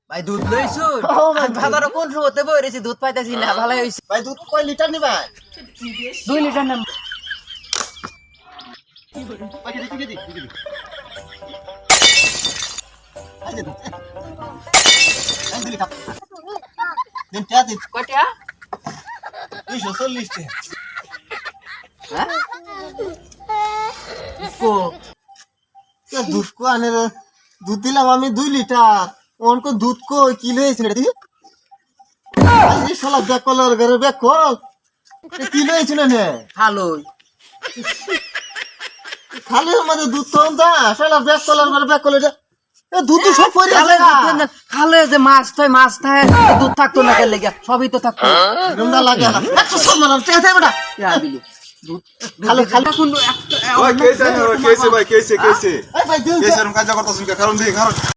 ভাই দুধ লইছো ভাতার কোন সময়তে বইরেছি দুধ পাইতাছি না ভালো হইছে ভাই দুধ কয় লিটার নিবা 2 লিটার না কয়টা 240 টাকা হ্যাঁ দুধ কো আনে দুধ দিলাম আমি 2 লিটার অনকো দুধ কো কিলো হয়েছে রে এই শালা বেকলার ঘরে বেকল কিলো হয়েছে না নে ভালোই খালি আমাদের দুধ তো দা শালা বেকলার ঘরে বেকল এটা এ দুধ সব পড়ে আছে খালে যে মাছ থাকে দুধ থাকতো না কেন লাগা সবই তো থাকতো রুমটা লাগে 100 সম্মান চেতে বেটা ইয়া বিলু দুধ খালি কোন ওই কেসে ভাই কেসে এই ভাই দিন কেসে এরকম কাজ করতেছেন কারণ দেখি কারণ